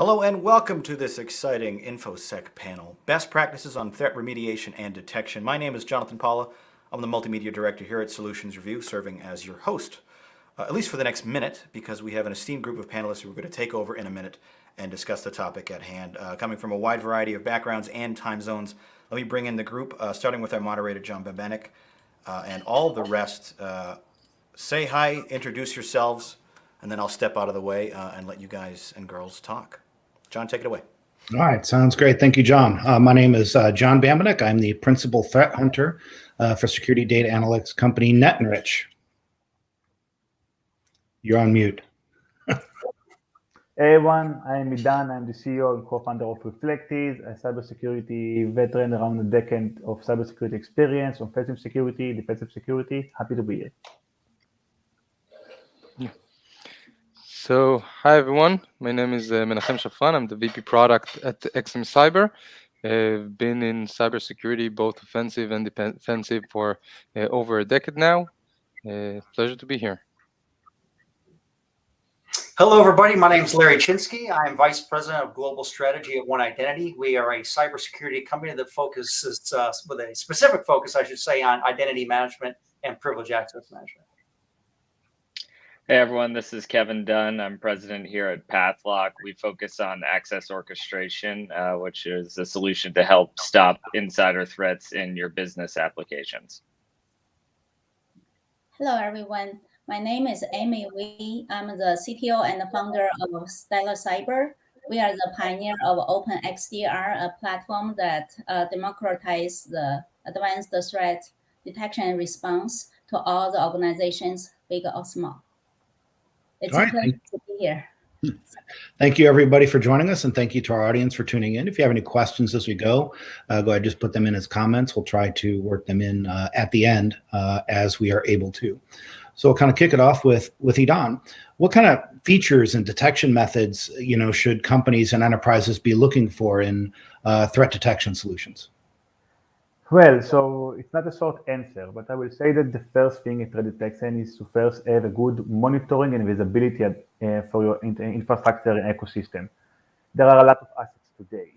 Hello and welcome to this exciting InfoSec panel, Best Practices on Threat Remediation and Detection. My name is Jonathan Paula. I'm the Multimedia Director here at Solutions Review, serving as your host, at least for the next minute, because we have an esteemed group of panelists who are going to take over in a minute and discuss the topic at hand. Coming from a wide variety of backgrounds and time zones, let me bring in the group, starting with our moderator, John Bembenek, and all the rest. Say hi, introduce yourselves, and then I'll step out of the way and let you guys and girls talk. John, take it away. All right, sounds great. Thank you, John. My name is John Bambenek. I'm the principal threat hunter for security data analytics company NetEnrich. You're on mute. Hey everyone, I'm Idan. I'm the CEO and co-founder of Reflective, a cybersecurity veteran around a decade of cybersecurity experience, offensive security, defensive security. Happy to be here. So, hi everyone. My name is Menachem Shafran. I'm the VP product at XM Cyber. I've been in cybersecurity, both offensive and defensive, for over a decade now. Pleasure to be here. Hello, everybody. My name is Larry Chinsky. I'm Vice President of Global Strategy at One Identity. We are a cybersecurity company that focuses, with a specific focus, I should say, on identity management and privilege access management. Hey everyone, this is Kevin Dunn. I'm president here at Pathlock. We focus on access orchestration, which is a solution to help stop insider threats in your business applications. Hello everyone, my name is Amy Wee. I'm the CTO and the founder of Stellar Cyber. We are the pioneer of OpenXDR, a platform that democratizes the advanced threat detection and response to all the organizations, big or small. It's a pleasure to be here. Thank you, everybody, for joining us, and thank you to our audience for tuning in. If you have any questions as we go ahead, just put them in as comments. We'll try to work them in at the end as we are able to. So we'll kind of kick it off with Idan. What kind of features and detection methods, should companies and enterprises be looking for in threat detection solutions? Well, so it's not a short answer, but I will say that the first thing in threat detection is to first have a good monitoring and visibility for your infrastructure and ecosystem. There are a lot of assets today.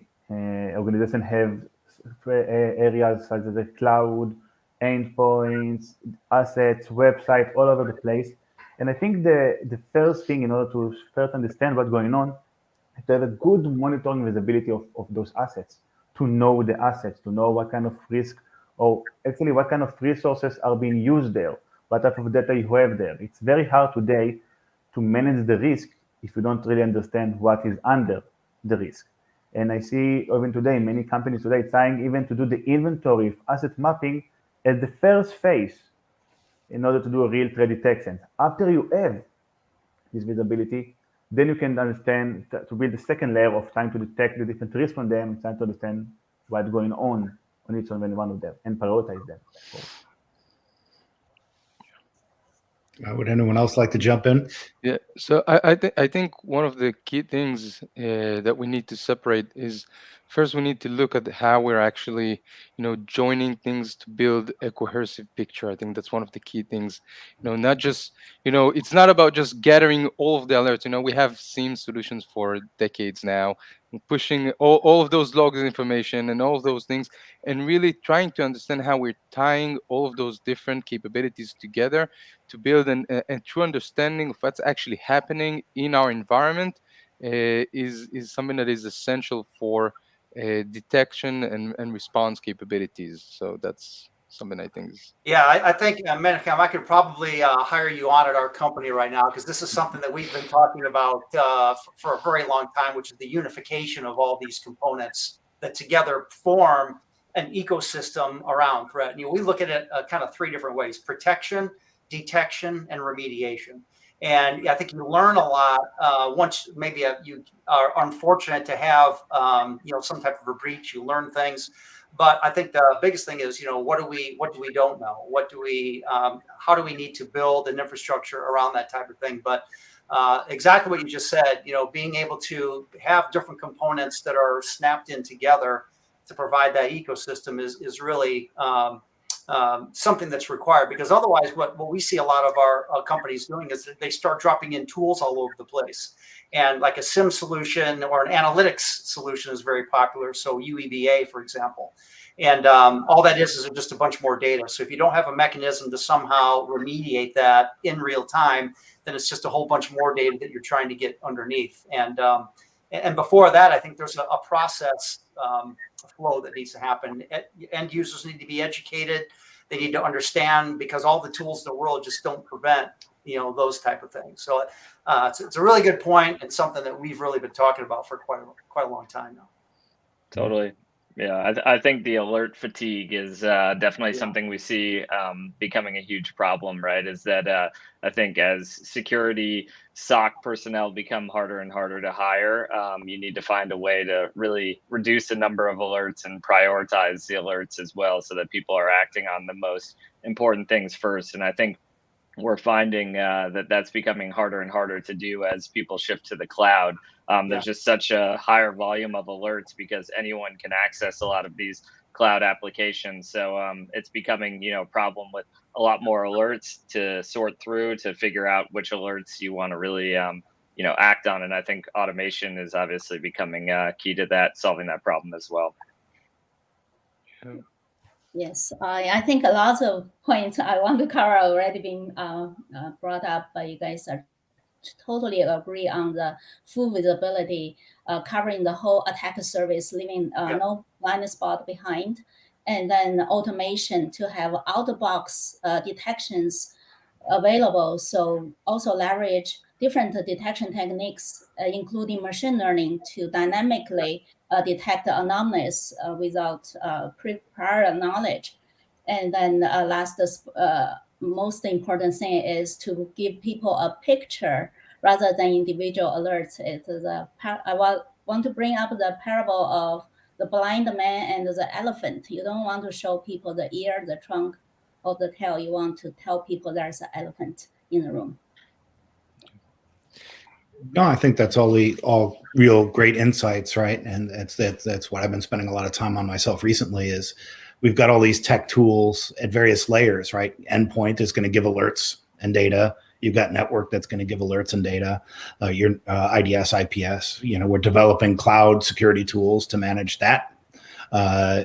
Organizations have areas such as the cloud, endpoints, assets, website, all over the place. And I think the first thing in order to first understand what's going on is to have a good monitoring visibility of those assets. To know the assets, to know what kind of risk, or actually what kind of resources are being used there, what type of data you have there. It's very hard today to manage the risk if you don't really understand what is under the risk. And I see even today, many companies today trying even to do the inventory of asset mapping as the first phase in order to do a real threat detection. After you have this visibility, then you can understand to build the second layer of trying to detect the different risks on them, trying to understand what's going on each and one of them, and prioritize them. Would anyone else like to jump in? Yeah, so I think one of the key things that we need to separate is, first we need to look at how we're actually, joining things to build a cohesive picture. I think that's one of the key things. Not just, it's not about just gathering all of the alerts. We have SIEM solutions for decades now, pushing all of those logs and information and all of those things, and really trying to understand how we're tying all of those different capabilities together to build a true understanding of what's actually happening in our environment is something that is essential for detection and response capabilities. So that's something I think is... Yeah, I think, Menachem, I could probably hire you on at our company right now, because this is something that we've been talking about for a very long time, which is the unification of all these components that together form an ecosystem around threat. We look at it kind of three different ways: protection, detection, and remediation. And I think you learn a lot once maybe you are unfortunate to have some type of a breach. You learn things, but I think the biggest thing is what do we don't know? How do we need to build an infrastructure around that type of thing? But exactly what you just said. Being able to have different components that are snapped in together to provide that ecosystem is really something that's required, because otherwise what we see a lot of our companies doing is that they start dropping in tools all over the place. And like a SIM solution or an analytics solution is very popular. So UEBA, for example. And all that is just a bunch more data. So if you don't have a mechanism to somehow remediate that in real time, then it's just a whole bunch more data that you're trying to get underneath. And before that, I think there's a process flow that needs to happen. End users need to be educated. They need to understand, because all the tools in the world just don't prevent, those type of things. So it's a really good point, and something that we've really been talking about for quite a long time now. Totally. Yeah, I think the alert fatigue is definitely something we see becoming a huge problem, right? Is that I think as security SOC personnel become harder and harder to hire, you need to find a way to really reduce the number of alerts and prioritize the alerts as well, so that people are acting on the most important things first. And I think we're finding that that's becoming harder and harder to do as people shift to the cloud. There's just such a higher volume of alerts because anyone can access a lot of these cloud applications. So it's becoming, a problem with a lot more alerts to sort through to figure out which alerts you want to really, act on. And I think automation is obviously becoming key to that, solving that problem as well. Yes, I think a lot of points I want to cover already been brought up, but you guys are totally agree on the full visibility, covering the whole attack service, leaving no blind spot behind, and then automation to have out-of-box detections available. So also leverage different detection techniques, including machine learning, to dynamically detect the anomalies without prior knowledge. And then most important thing is to give people a picture rather than individual alerts. I want to bring up the parable of the blind man and the elephant. You don't want to show people the ear, the trunk, or the tail. You want to tell people there's an elephant in the room. No, I think that's all real great insights, right? And that's what I've been spending a lot of time on myself recently. Is we've got all these tech tools at various layers, right? Endpoint is going to give alerts and data. You've got network that's going to give alerts and data. Your IDS, IPS. We're developing cloud security tools to manage that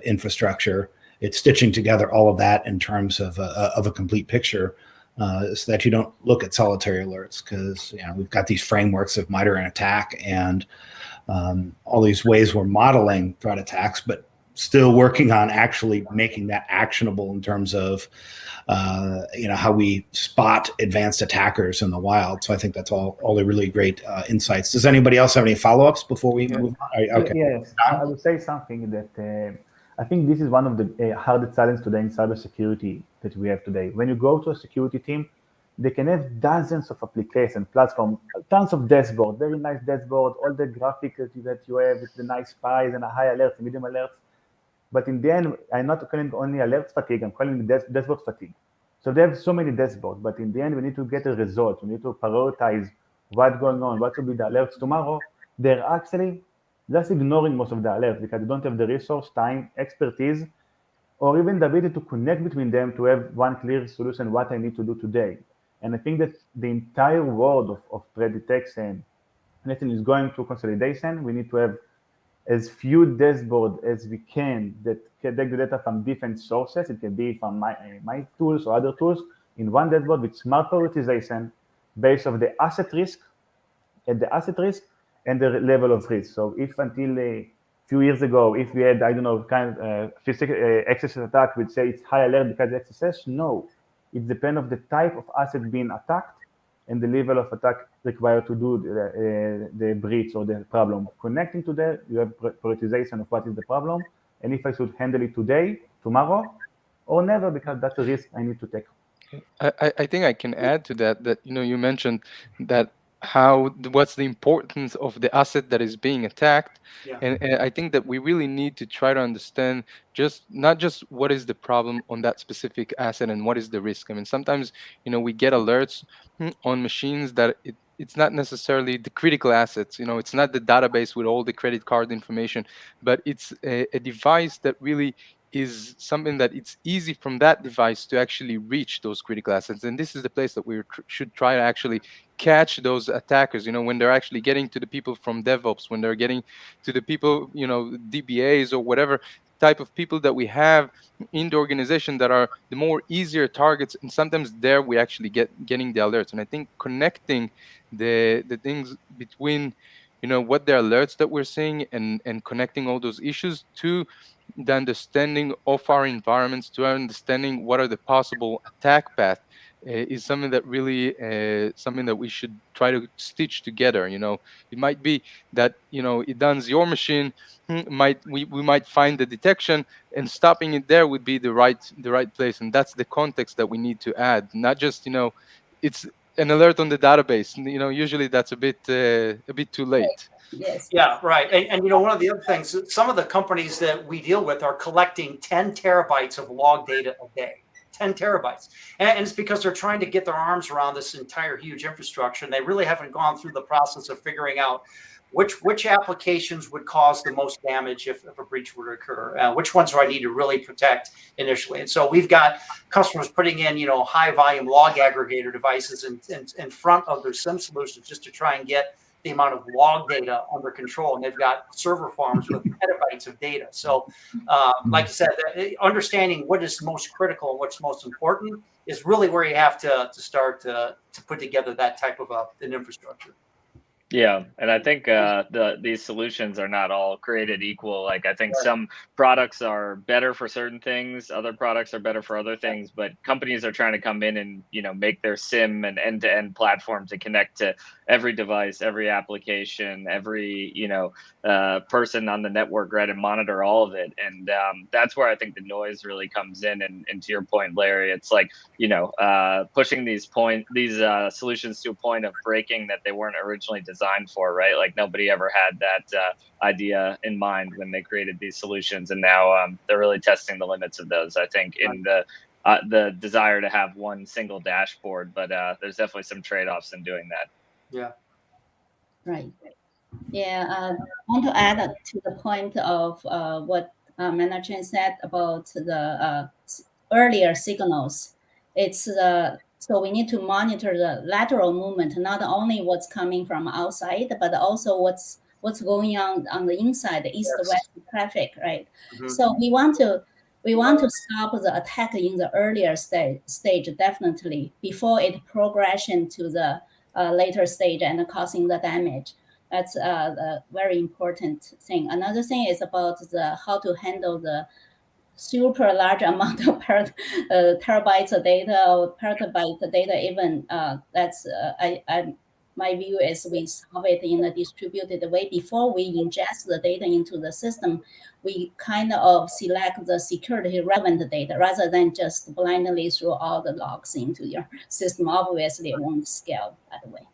infrastructure. It's stitching together all of that in terms of a complete picture. So that you don't look at solitary alerts, because we've got these frameworks of MITRE and attack and all these ways we're modeling threat attacks, but still working on actually making that actionable in terms of how we spot advanced attackers in the wild. So I think that's all the really great insights. Does anybody else have any follow-ups before we move on? Okay. Yes, I would say something that I think this is one of the hardest challenges today in cybersecurity that we have today. When you go to a security team, they can have dozens of applications, platforms, tons of dashboard, very nice dashboard, all the graphics that you have with the nice spies and a high alerts, medium alerts. But in the end, I'm not calling only alerts fatigue, I'm calling it dashboard fatigue. So they have so many dashboards, but in the end, we need to get a result. We need to prioritize what's going on, what will be the alerts tomorrow. They're actually just ignoring most of the alerts because they don't have the resource, time, expertise, or even the ability to connect between them to have one clear solution, what I need to do today. And I think that the entire world of threat detection is going through consolidation. We need to have as few dashboards as we can that can take the data from different sources. It can be from my tools or other tools in one dashboard with smart prioritization based on the asset risk and the level of risk. So if until a few years ago, if we had, physical access attack, we'd say it's high alert because of XSS. No, it depends on the type of asset being attacked and the level of attack required to do the breach or the problem. Connecting to that, you have prioritization of what is the problem, and if I should handle it today, tomorrow, or never, because that's a risk I need to take. I think I can add to that you mentioned that what's the importance of the asset that is being attacked, and I think that we really need to try to understand not just what is the problem on that specific asset and what is the risk. I mean, sometimes we get alerts on machines that it's not necessarily the critical assets. It's not the database with all the credit card information, but it's a device that really is something that it's easy from that device to actually reach those critical assets. And this is the place that we should try to actually catch those attackers, when they're actually getting to the people from DevOps, when they're getting to the people, DBAs or whatever type of people that we have in the organization that are the more easier targets. And sometimes there we actually getting the alerts. And I think connecting the things between what the alerts that we're seeing and connecting all those issues to the understanding of our environments, to our understanding what are the possible attack path, is something that really something that we should try to stitch together. It might be that it does your machine, we might find the detection, and stopping it there would be the right place. And that's the context that we need to add, not just it's an alert on the database. Usually that's a bit too late. Yes. Yeah, right. And one of the other things, some of the companies that we deal with are collecting 10 terabytes of log data a day. 10 terabytes. And it's because they're trying to get their arms around this entire huge infrastructure. And they really haven't gone through the process of figuring out which applications would cause the most damage if a breach were to occur. Which ones do I need to really protect initially? And so we've got customers putting in, high volume log aggregator devices in front of their SIM solutions just to try and get the amount of log data under control, and they've got server farms with petabytes of data. So, like I said, understanding what is most critical and what's most important is really where you have to start to put together that type of an infrastructure. Yeah, and I think these solutions are not all created equal. Like I think some products are better for certain things, other products are better for other things, but companies are trying to come in and make their SIM an end-to-end platform to connect to every device, every application, every person on the network, right, and monitor all of it. And that's where I think the noise really comes in. And to your point, Larry, it's like pushing these solutions to a point of breaking that they weren't originally designed for, right? Like nobody ever had that idea in mind when they created these solutions, and now they're really testing the limits of those. I think in the desire to have one single dashboard, but there's definitely some trade-offs in doing that. Yeah. Right. Yeah. I want to add to the point of what Manager said about the earlier signals. It's so we need to monitor the lateral movement, not only what's coming from outside, but also what's going on the inside, the east-west traffic, right? Mm-hmm. So we want to stop the attack in the earlier stage, definitely, before it progression to the later stage and causing the damage. That's a very important thing. Another thing is about how to handle the super large amount of terabytes of data or petabytes of data. Even that's my view is we solve it in a distributed way. Before we ingest the data into the system, we kind of select the security relevant data rather than just blindly throw all the logs into your system. Obviously, it won't scale that way.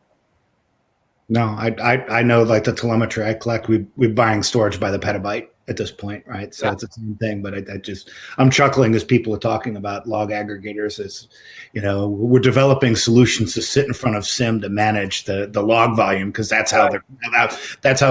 No, I know, like the telemetry I collect, we're buying storage by the petabyte at this point, right? So it's the same thing, but I'm chuckling as people are talking about log aggregators. As we're developing solutions to sit in front of SIM to manage the log volume, because that's how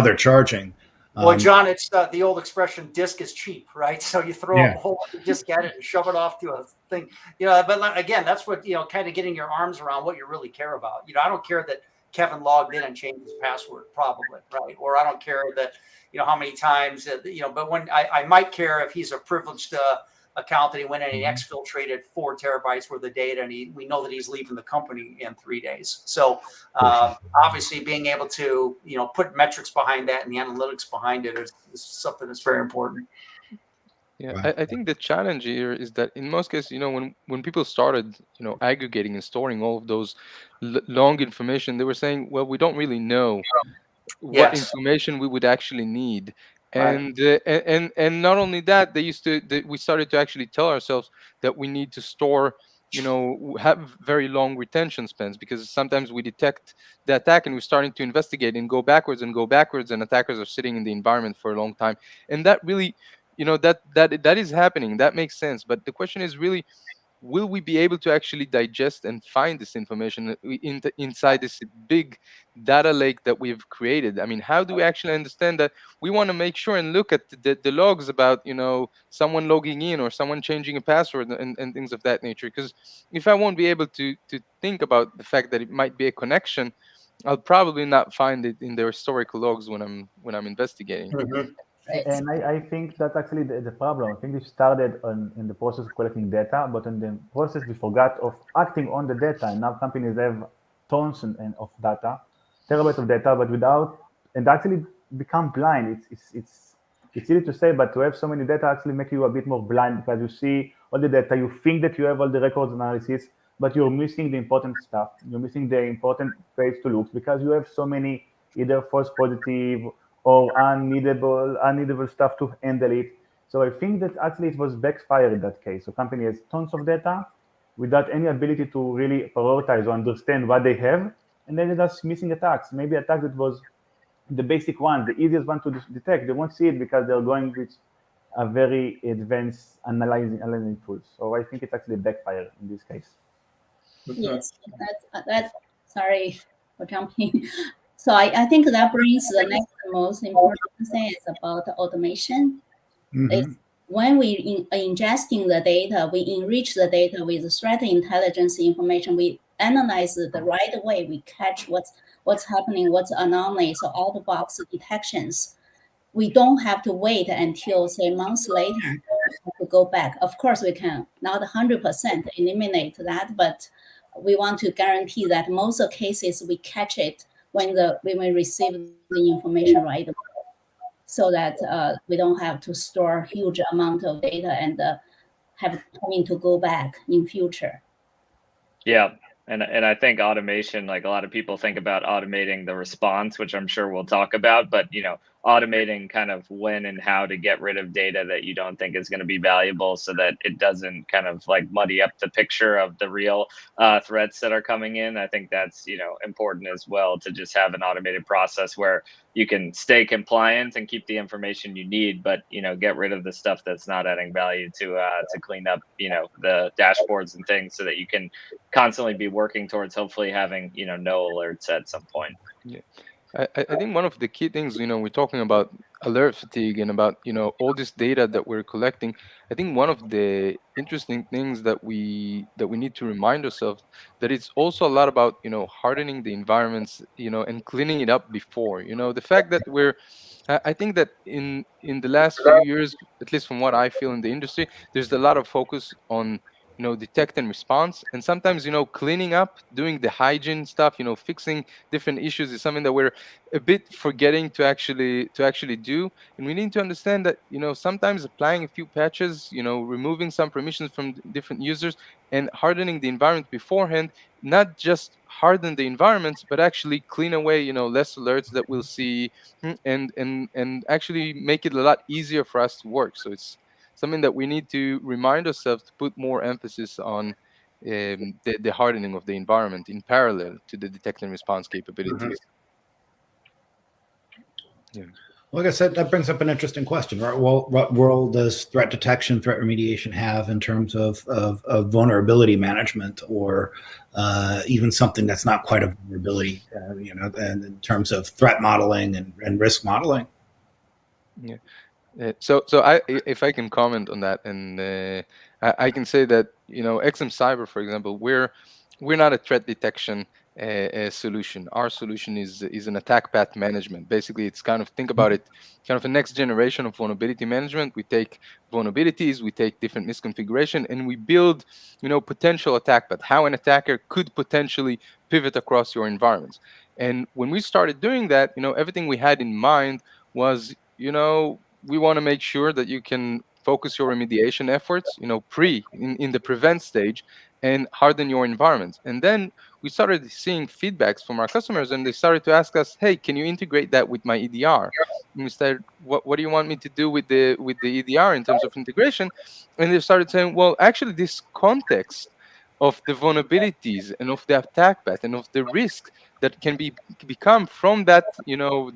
they're charging. Well, John, it's the old expression, disk is cheap, right? So you throw up a whole disk at it and shove it off to a thing, but again, that's what, kind of getting your arms around what you really care about. I don't care that Kevin logged in and changed his password, probably, right? Or I don't care that, how many times, but when I might care if he's a privileged account that he went in and he exfiltrated 4 terabytes worth of data, and we know that he's leaving the company in 3 days. So obviously being able to, put metrics behind that and the analytics behind it is something that's very important. Yeah, I think the challenge here is that in most cases, when people started, aggregating and storing all of those long information, they were saying, well, we don't really know what information we would actually need. And and not only that, we started to actually tell ourselves that we need to store, have very long retention spans, because sometimes we detect the attack and we're starting to investigate and go backwards, and attackers are sitting in the environment for a long time. And that really, that is happening. That makes sense. But the question is really, will we be able to actually digest and find this information inside this big data lake that we've created? I mean, how do we actually understand that we want to make sure and look at the logs about, someone logging in or someone changing a password and things of that nature? Because if I won't be able to think about the fact that it might be a connection, I'll probably not find it in the historical logs when I'm investigating. Mhm. And I think that's actually the problem. I think we started in the process of collecting data, but in the process we forgot of acting on the data. And now companies have tons of data, terabytes of data, but and actually become blind. It's easy to say, but to have so many data actually make you a bit more blind because you see all the data, you think that you have all the records analysis, but you're missing the important stuff. You're missing the important page to look because you have so many either false positive or unneedable stuff to handle it. So I think that actually it was backfire in that case. So company has tons of data without any ability to really prioritize or understand what they have, and then they're just missing attacks. Maybe attack that was the basic one, the easiest one to detect. They won't see it because they're going with a very advanced analyzing tools. So I think it's actually backfire in this case. Yes, that's sorry for jumping. So I think that brings the next most important thing is about automation. It's when we ingesting the data, we enrich the data with threat intelligence information. We analyze it the right way. We catch what's happening, what's anomaly, so out of box detections. We don't have to wait until say months later to go back. Of course, we can not 100% eliminate that, but we want to guarantee that most of cases we catch it when we receive the information right away, so that we don't have to store huge amount of data and have time to go back in future. Yeah. And I think automation, like a lot of people think about automating the response, which I'm sure we'll talk about, but automating kind of when and how to get rid of data that you don't think is going to be valuable so that it doesn't kind of like muddy up the picture of the real threats that are coming in. I think that's, important as well to just have an automated process where you can stay compliant and keep the information you need, but get rid of the stuff that's not adding value to clean up, the dashboards and things so that you can constantly be working towards hopefully having no alerts at some point. Yeah. I think one of the key things, we're talking about alert fatigue and about, all this data that we're collecting. I think one of the interesting things that we need to remind ourselves that it's also a lot about, hardening the environments, and cleaning it up before. The fact that I think that in the last few years, at least from what I feel in the industry, there's a lot of focus on detect and response, and sometimes cleaning up, doing the hygiene stuff, fixing different issues is something that we're a bit forgetting to actually do. And we need to understand that sometimes applying a few patches, removing some permissions from different users and hardening the environment beforehand, not just harden the environments but actually clean away less alerts that we'll see, and actually make it a lot easier for us to work. So it's something that we need to remind ourselves to put more emphasis on, the hardening of the environment in parallel to the detect and response capabilities. Yeah. Like I said, that brings up an interesting question, right? Well, what role does threat detection, threat remediation have in terms of vulnerability management, or even something that's not quite a vulnerability, and in terms of threat modeling and risk modeling? Yeah. So if I can comment on that, and I can say that XM Cyber, for example, we're not a threat detection solution. Our solution is an attack path management. Basically, it's kind of, think about it, kind of a next generation of vulnerability management. We take vulnerabilities, we take different misconfiguration, and we build potential attack path, how an attacker could potentially pivot across your environments. And when we started doing that, everything we had in mind was, we want to make sure that you can focus your remediation efforts, in the prevent stage, and harden your environment. And then we started seeing feedbacks from our customers, and they started to ask us, "Hey, can you integrate that with my EDR?" And we started, "What do you want me to do with the EDR in terms of integration?" And they started saying, "Well, actually, this context of the vulnerabilities and of the attack path and of the risk that can become from that,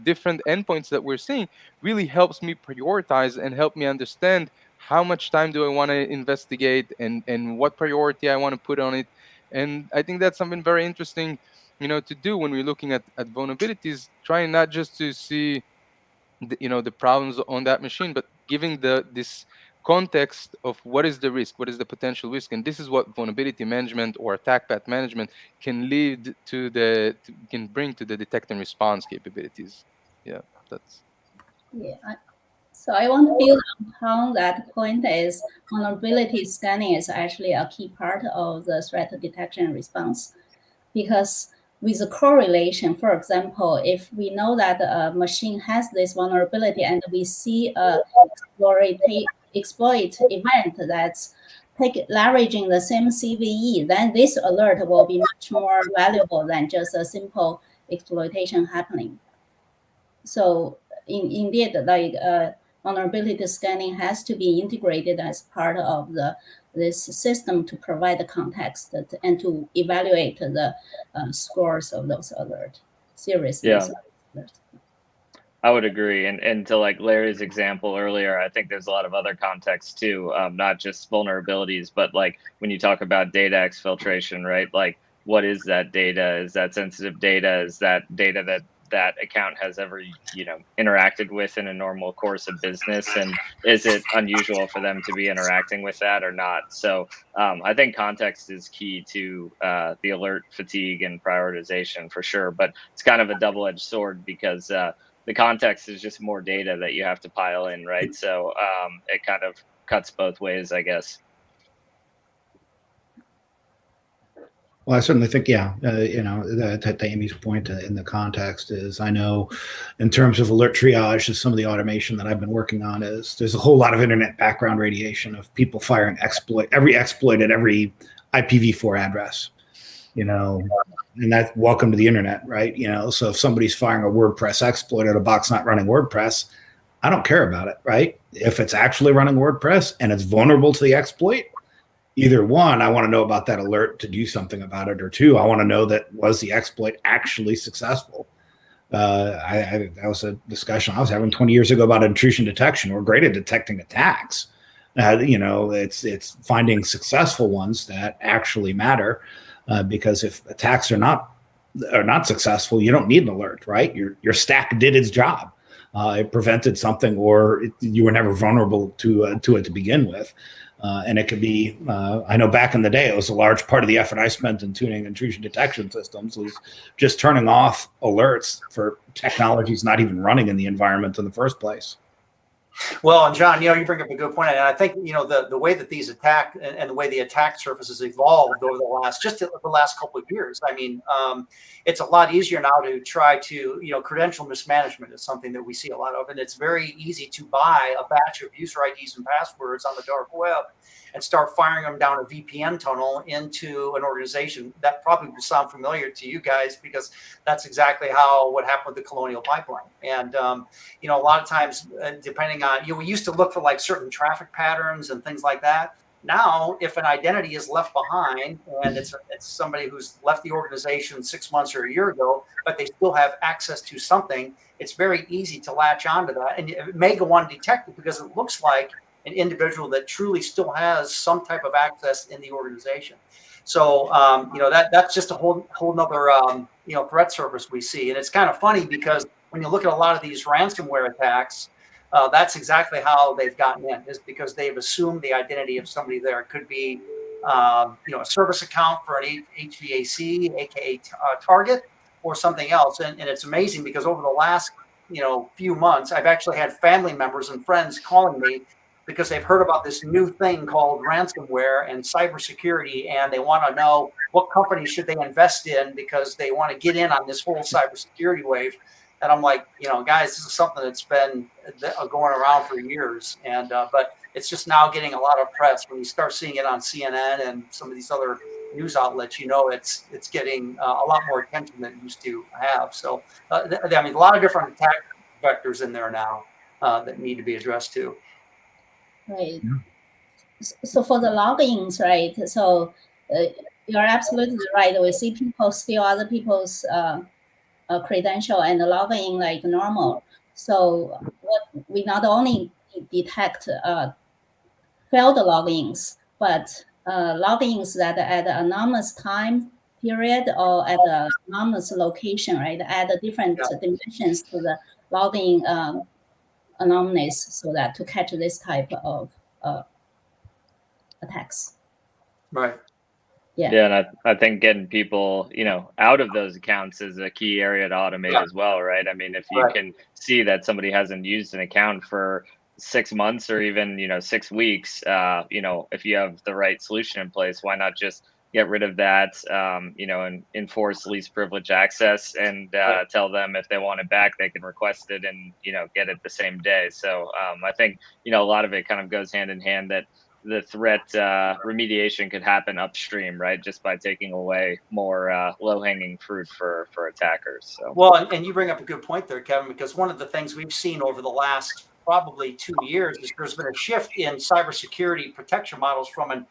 different endpoints that we're seeing, really helps me prioritize and help me understand how much time do I want to investigate, and what priority I want to put on it. And I think that's something very interesting, to do when we're looking at vulnerabilities, trying not just to see the problems on that machine, but giving this context of what is the risk, what is the potential risk, and this is what vulnerability management or attack path management can lead can bring to the detect and response capabilities. Yeah, that's. Yeah. So I want to build upon that point is vulnerability scanning is actually a key part of the threat detection and response, because with the correlation, for example, if we know that a machine has this vulnerability and we see a exploit event that's leveraging the same CVE, then this alert will be much more valuable than just a simple exploitation happening. So indeed, like vulnerability scanning has to be integrated as part of this system to provide the context and to evaluate the scores of those alerts, seriousness. Yeah. Of alerts. I would agree. And to like Larry's example earlier, I think there's a lot of other contexts too, not just vulnerabilities, but like when you talk about data exfiltration, right? Like, what is that data? Is that sensitive data? Is that data that account has ever, interacted with in a normal course of business? And is it unusual for them to be interacting with that or not? So I think context is key to the alert fatigue and prioritization for sure. But it's kind of a double-edged sword because the context is just more data that you have to pile in, right? So it kind of cuts both ways, I guess. Well, I certainly think, yeah, to Amy's point in the context is, I know in terms of alert triage, is some of the automation that I've been working on is there's a whole lot of internet background radiation of people firing every exploit at every IPv4 address, and that's welcome to the internet, right? So if somebody's firing a WordPress exploit at a box not running WordPress, I don't care about it, right? If it's actually running WordPress and it's vulnerable to the exploit, either one, I want to know about that alert to do something about it, or two, I want to know that was the exploit actually successful. That was a discussion I was having 20 years ago about intrusion detection. We're great at detecting attacks. It's finding successful ones that actually matter, because if attacks are not successful, you don't need an alert, right? Your stack did its job. It prevented something, or you were never vulnerable to it to begin with. And it could be, I know back in the day, it was a large part of the effort I spent in tuning intrusion detection systems was just turning off alerts for technologies not even running in the environment in the first place. Well, and John, you bring up a good point, and I think the way that these attack and the way the attack surfaces evolved over the last couple of years. I mean, it's a lot easier now to try to credential mismanagement is something that we see a lot of, and it's very easy to buy a batch of user IDs and passwords on the dark web and start firing them down a VPN tunnel into an organization. That probably would sound familiar to you guys because that's exactly what happened with the Colonial Pipeline. And a lot of times, depending on we used to look for like certain traffic patterns and things like that. Now, if an identity is left behind and it's somebody who's left the organization 6 months or a year ago, but they still have access to something, it's very easy to latch onto that, and it may go undetected because it looks like an individual that truly still has some type of access in the organization. So that's just a whole nother threat surface we see, and it's kind of funny because when you look at a lot of these ransomware attacks, that's exactly how they've gotten in, is because they've assumed the identity of somebody there. It could be a service account for an HVAC, aka Target, or something else. And it's amazing because over the last few months, I've actually had family members and friends calling me because they've heard about this new thing called ransomware and cybersecurity, and they want to know what company should they invest in because they want to get in on this whole cybersecurity wave. And I'm like, guys, this is something that's been going around for years, and but it's just now getting a lot of press. When you start seeing it on CNN and some of these other news outlets, it's getting a lot more attention than it used to have. So, I mean, a lot of different attack vectors in there now that need to be addressed too. Right. So for the logins, right? So you're absolutely right. We see people steal other people's credential and log in like normal. So what we not only detect failed logins, but logins that at an anonymous time period or at an anonymous location, right? Add different dimensions to the login anonymous so that to catch this type of attacks. Right. Yeah, and I think getting people, out of those accounts is a key area to automate as well, right? I mean, if you can see that somebody hasn't used an account for 6 months or even, 6 weeks, if you have the right solution in place, why not just get rid of that, and enforce least privilege access and tell them if they want it back, they can request it and, get it the same day. So I think, a lot of it kind of goes hand in hand that the threat remediation could happen upstream, right? Just by taking away more low-hanging fruit for attackers. So. Well, and you bring up a good point there, Kevin, because one of the things we've seen over the last probably 2 years is there's been a shift in cybersecurity protection models from an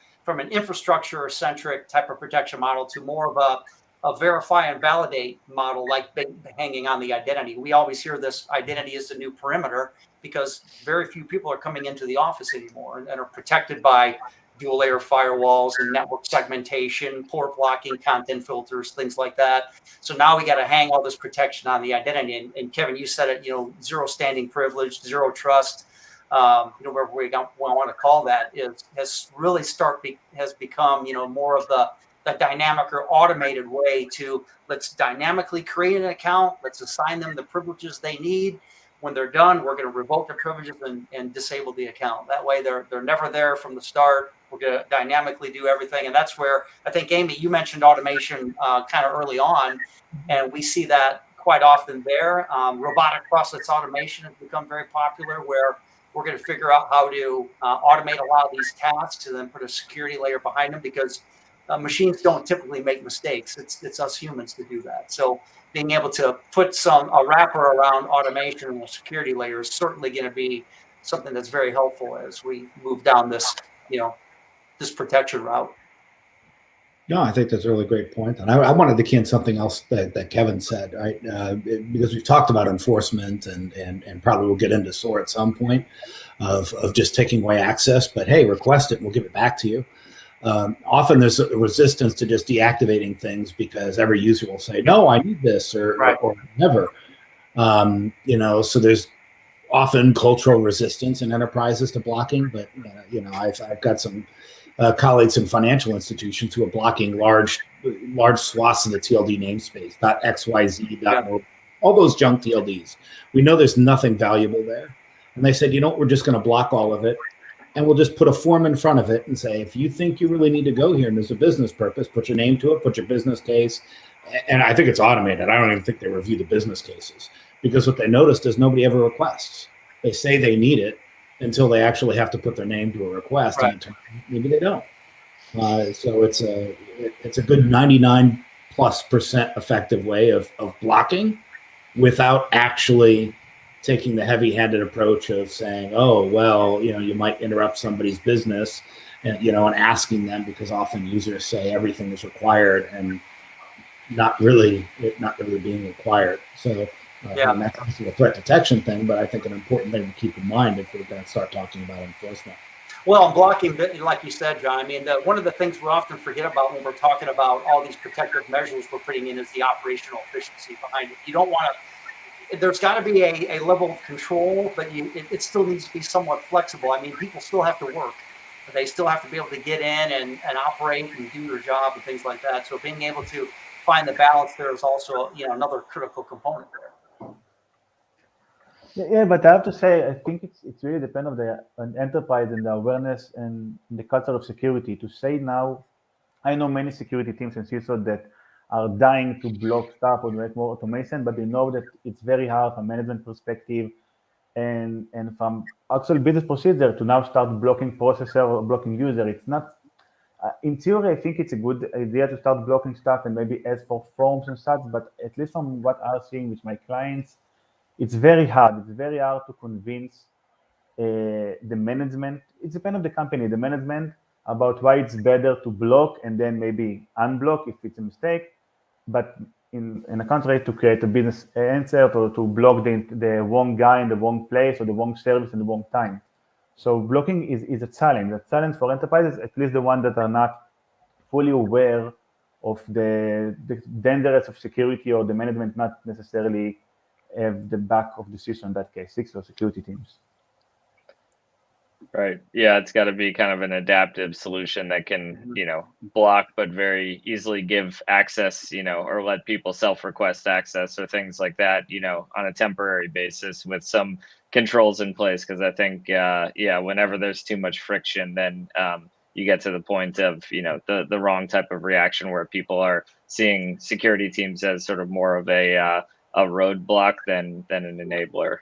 infrastructure-centric type of protection model to more of a verify and validate model, like hanging on the identity. We always hear this identity is the new perimeter because very few people are coming into the office anymore and are protected by dual layer firewalls and network segmentation, port blocking, content filters, things like that. So now we got to hang all this protection on the identity. And Kevin, you said it, zero standing privilege, zero trust, whatever we want to call that, has really become, more of the dynamic or automated way to let's dynamically create an account. Let's assign them the privileges they need. When they're done, we're going to revoke the privileges and disable the account. That way they're never there from the start. We're going to dynamically do everything. And that's where I think, Amy, you mentioned automation kind of early on, and we see that quite often there. Robotic process automation has become very popular, where we're going to figure out how to automate a lot of these tasks and then put a security layer behind them, because machines don't typically make mistakes. It's us humans to do that. So being able to put a wrapper around automation and a security layer is certainly going to be something that's very helpful as we move down this, this protection route. No, I think that's a really great point. And I wanted to key in something else that Kevin said, right? Because we've talked about enforcement and probably we'll get into SOAR at some point of just taking away access, but hey, request it and we'll give it back to you. Often there's a resistance to just deactivating things because every user will say, no, I need this or never. So there's often cultural resistance in enterprises to blocking, but I've got some colleagues in financial institutions who are blocking large swaths of the TLD namespace, .xyz, all those junk TLDs. We know there's nothing valuable there. And they said, we're just going to block all of it. And we'll just put a form in front of it and say, if you think you really need to go here and there's a business purpose, put your name to it, put your business case. And I think it's automated. I don't even think they review the business cases, because what they noticed is nobody ever requests. They say they need it until they actually have to put their name to a request. Right. And maybe they don't. So it's a good 99+% effective way of blocking without actually taking the heavy-handed approach of saying, oh, well, you might interrupt somebody's business and, and asking them, because often users say everything is required and not really being required. So that's obviously a threat detection thing, but I think an important thing to keep in mind if we're going to start talking about enforcement. Well, blocking, like you said, John, I mean, one of the things we often forget about when we're talking about all these protective measures we're putting in is the operational efficiency behind it. You don't want to, there's got to be a level of control, but it still needs to be somewhat flexible. I mean, people still have to work. They still have to be able to get in and operate and do their job and things like that. So being able to find the balance there is also, another critical component there. Yeah, but I have to say, I think it's really depend on the enterprise and the awareness and the culture of security. To say now, I know many security teams and CISO that are dying to block stuff or make more automation, but they know that it's very hard from management perspective and from actual business procedure to now start blocking processor or blocking user. It's not, in theory, I think it's a good idea to start blocking stuff and maybe ask for forms and such, but at least from what I'm seeing with my clients, it's very hard. It's very hard to convince the management. It depends on the company, the management, about why it's better to block and then maybe unblock if it's a mistake. But in a contrary, to create a business answer or to block the wrong guy in the wrong place or the wrong service in the wrong time. So blocking is a challenge. A challenge for enterprises, at least the ones that are not fully aware of the dangers of security, or the management not necessarily have the back of the system, in that case, or security teams. Right. Yeah, it's got to be kind of an adaptive solution that can, block but very easily give access, or let people self-request access or things like that, on a temporary basis with some controls in place. Because I think, whenever there's too much friction, then you get to the point of, the wrong type of reaction where people are seeing security teams as sort of more of a roadblock than an enabler.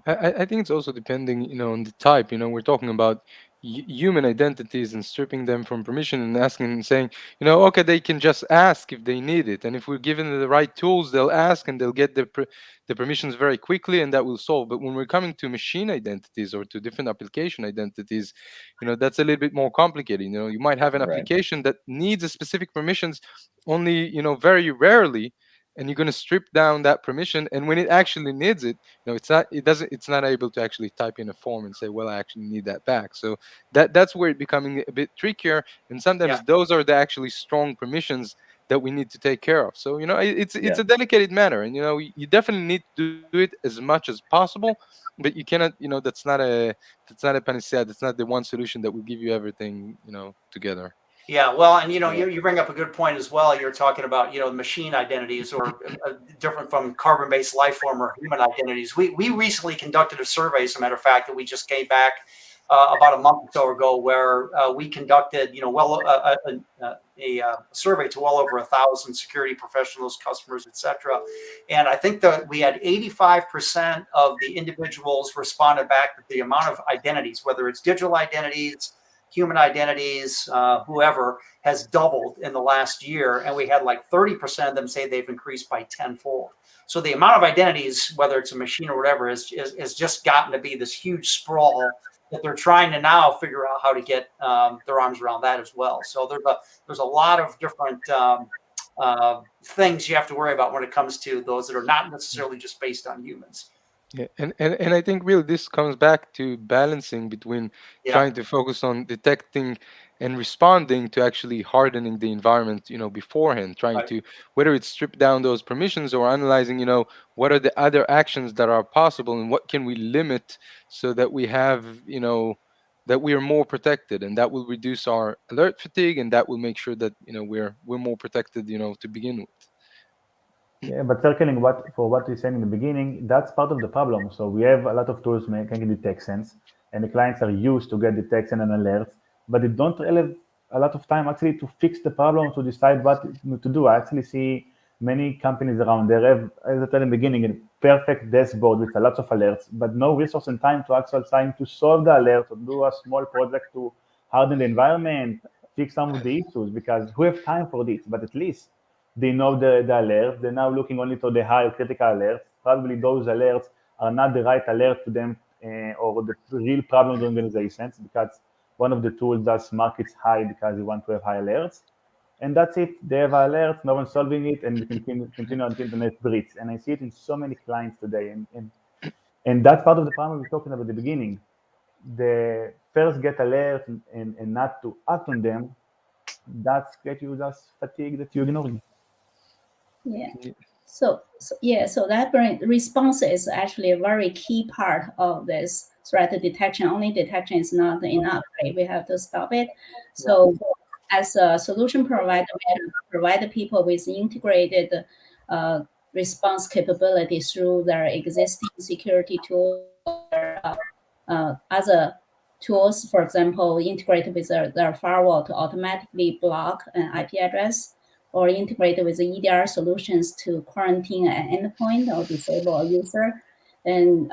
I think it's also depending, on the type. We're talking about human identities and stripping them from permission and asking and saying, okay, they can just ask if they need it, and if we're given the right tools, they'll ask and they'll get the permissions very quickly, and that will solve. But when we're coming to machine identities or to different application identities, that's a little bit more complicated. You might have an Right. application that needs a specific permissions only, very rarely, and you're going to strip down that permission, and when it actually needs it, it's not able to actually type in a form and say, well, I actually need that back. So that's where it becoming a bit trickier, and sometimes those are the actually strong permissions that we need to take care of. So it's a delicate matter, and you definitely need to do it as much as possible, but you cannot, that's not a panacea. That's not the one solution that will give you everything, together. Yeah, well, and you bring up a good point as well. You're talking about machine identities, or different from carbon-based life form or human identities. We recently conducted a survey, as a matter of fact, that we just came back about a month or so ago, where we conducted a survey to well over 1,000 security professionals, customers, etc. And I think that we had 85% of the individuals responded back that the amount of identities, whether it's digital identities, human identities, whoever, has doubled in the last year. And we had like 30% of them say they've increased by tenfold. So the amount of identities, whether it's a machine or whatever, is just gotten to be this huge sprawl that they're trying to now figure out how to get their arms around that as well. So there's a lot of different things you have to worry about when it comes to those that are not necessarily just based on humans. Yeah, and I think really this comes back to balancing between trying to focus on detecting and responding to actually hardening the environment, beforehand, trying to, whether it's strip down those permissions or analyzing, what are the other actions that are possible and what can we limit so that we have, that we are more protected, and that will reduce our alert fatigue, and that will make sure that, we're more protected, to begin with. Yeah, but circling what you said in the beginning, that's part of the problem. So we have a lot of tools making detections, and the clients are used to get detection and alerts, but they don't really have a lot of time actually to fix the problem, to decide what to do. I actually see many companies around there have, as I said in the beginning, a perfect dashboard with a lot of alerts, but no resource and time to actually trying to solve the alert or do a small project to harden the environment, fix some of the issues, because who have time for this? But at least they know the alerts. They're now looking only to the high critical alerts. Probably those alerts are not the right alert to them, or the real problem of the organizations, because one of the tools does mark it high because they want to have high alerts. And that's it. They have alerts, no one's solving it, and we continue until the next breach. And I see it in so many clients today. And that's part of the problem we were talking about at the beginning. The first get alert and not to act on them, that's get you just fatigue that you're ignoring. Yeah. So that response is actually a very key part of this threat detection. Only detection is not enough, right? We have to stop it. So as a solution provider, we have to provide the people with integrated response capabilities through their existing security tools, other tools, for example, integrate with their firewall to automatically block an IP address, or integrate with the EDR solutions to quarantine an endpoint or disable a user. And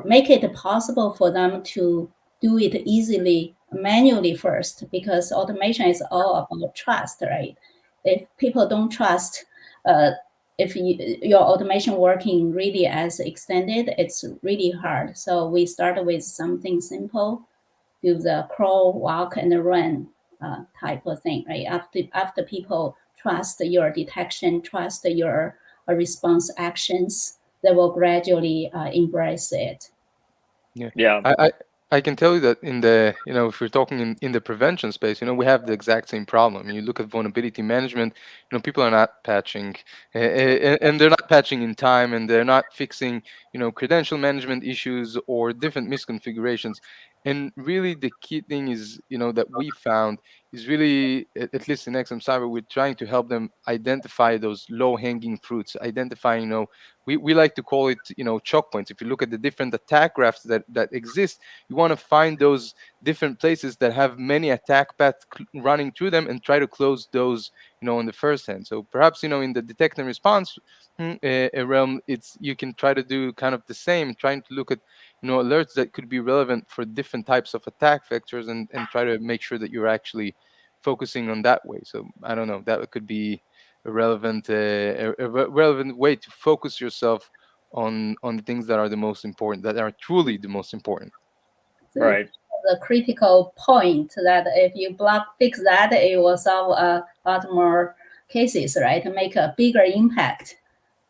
make it possible for them to do it easily, manually first, because automation is all about trust, right? If people don't trust, if your automation working really as extended, it's really hard. So we started with something simple, do the crawl, walk, and run type of thing, right? After people trust your detection, trust your response actions, they will gradually embrace it. Yeah. I can tell you that in the, if we're talking in the prevention space, we have the exact same problem. You look at vulnerability management, people are not patching, and they're not patching in time, and they're not fixing, credential management issues or different misconfigurations. And really the key thing is, that we found is really, at least in XM Cyber, we're trying to help them identify those low hanging fruits, identify, we like to call it, choke points. If you look at the different attack graphs that exist, you want to find those different places that have many attack paths running through them and try to close those, in the first hand. So perhaps, in the detect and response realm, you can try to do kind of the same, trying to look at, alerts that could be relevant for different types of attack vectors, and try to make sure that you're actually focusing on that way. So I don't know, that could be a relevant relevant way to focus yourself on the things that are the most important, that are truly the most important. Right. The critical point that if you fix that, it will solve a lot more cases, right? To make a bigger impact.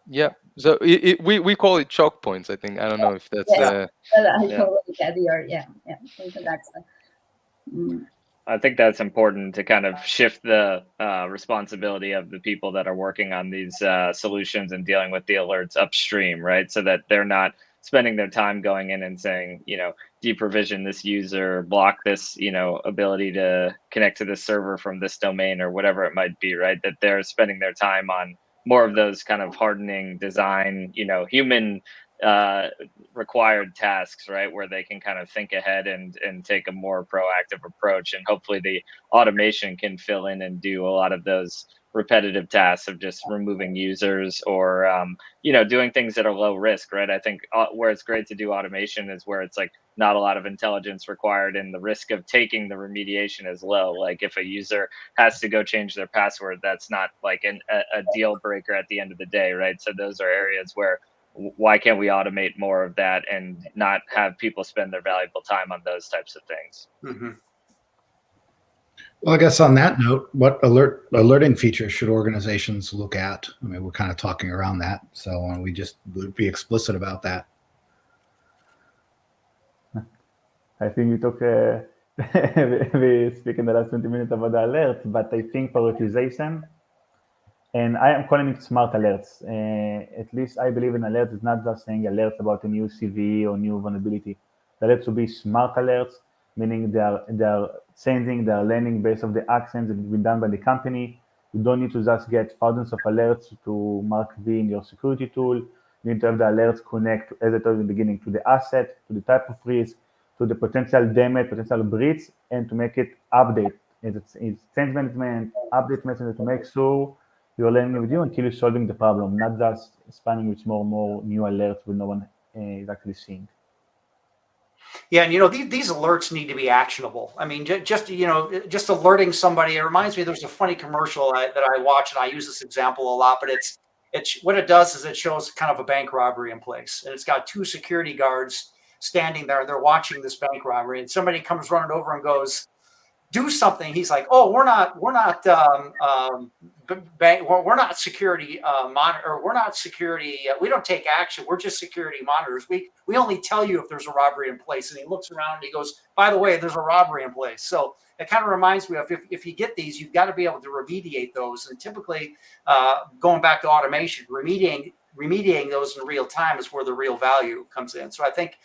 Yeah. So we call it choke points, I think. I don't know if that's I Yeah. totally get your I think that's I think that's important to kind of shift the responsibility of the people that are working on these solutions and dealing with the alerts upstream, right? So that they're not spending their time going in and saying, deprovision this user, block this, ability to connect to this server from this domain or whatever it might be, right? That they're spending their time on more of those kind of hardening design, human required tasks, right, where they can kind of think ahead and take a more proactive approach, and hopefully the automation can fill in and do a lot of those repetitive tasks of just removing users or doing things that are low risk, right? I think where it's great to do automation is where it's like not a lot of intelligence required and the risk of taking the remediation is low. Like if a user has to go change their password, that's not like a deal breaker at the end of the day, right? So those are areas where why can't we automate more of that and not have people spend their valuable time on those types of things? Mm-hmm. Well, I guess on that note, what alerting features should organizations look at? I mean, we're kind of talking around that, so we just would be explicit about that. I think we talk we speak in the last 20 minutes about the alerts, but I think prioritization, and I am calling it smart alerts. At least I believe in alerts. It's not just saying alerts about a new CV or new vulnerability. The alerts will be smart alerts, meaning they are changing, they are learning based on the actions that have been done by the company. You don't need to just get thousands of alerts to mark V in your security tool. You need to have the alerts connect, as I told you in the beginning, to the asset, to the type of risk, to the potential damage, potential breach, and to make it update. It's change management, update message to make sure you're learning with you until you're solving the problem, not just spamming with more and more new alerts when no one is actually seeing. Yeah, and these alerts need to be actionable. I mean, just alerting somebody. It reminds me, there's a funny commercial that I watch, and I use this example a lot. But it's what it does is it shows kind of a bank robbery in place, and it's got two security guards standing there, and they're watching this bank robbery. And somebody comes running over and goes, "Do something." He's like, "Oh, we're not security monitor. We're not security. We don't take action. We're just security monitors. We only tell you if there's a robbery in place." And he looks around and he goes, "By the way, there's a robbery in place." So it kind of reminds me of if you get these, you've got to be able to remediate those. And typically, going back to automation, remediating those in real time is where the real value comes in. So I think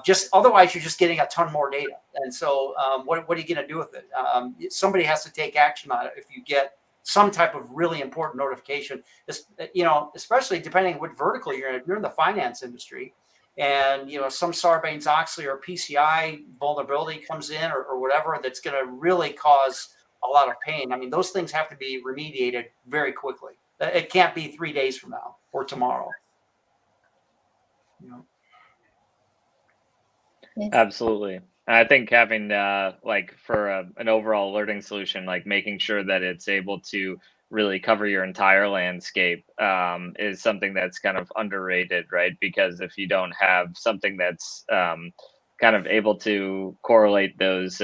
just otherwise you're just getting a ton more data. And so what are you going to do with it? Somebody has to take action on it if you get some type of really important notification, especially depending on what vertical you're in. If you're in the finance industry and some Sarbanes-Oxley or PCI vulnerability comes in or whatever that's going to really cause a lot of pain. I mean, those things have to be remediated very quickly. It can't be 3 days from now or tomorrow. Absolutely. I think having for an overall alerting solution, like making sure that it's able to really cover your entire landscape is something that's kind of underrated, right? Because if you don't have something that's kind of able to correlate those,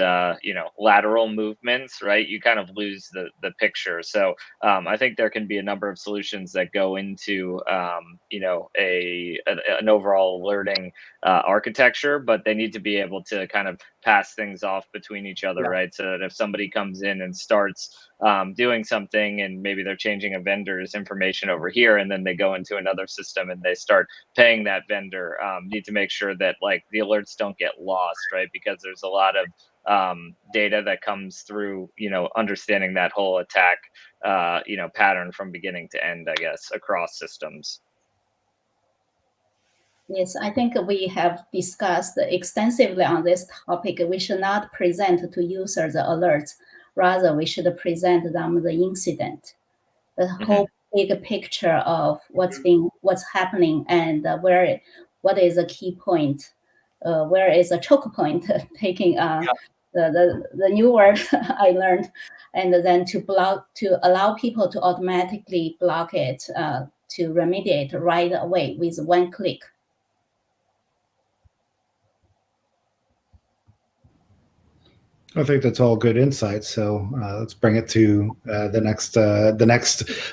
lateral movements, right, you kind of lose the picture. So I think there can be a number of solutions that go into, an overall alerting architecture, but they need to be able to kind of pass things off between each other, Yeah. right? So that if somebody comes in and starts doing something, and maybe they're changing a vendor's information over here, and then they go into another system and they start paying that vendor, need to make sure that like the alerts don't get lost, right? Because there's a lot of data that comes through, understanding that whole attack, pattern from beginning to end, I guess, across systems. Yes, I think we have discussed extensively on this topic. We should not present to users the alerts. Rather, we should present them the incident, the whole big picture of what's happening, and what is a key point, where is a choke point, taking the new word I learned, and then to allow people to automatically block it, to remediate right away with one click. I think that's all good insights. So let's bring it to the next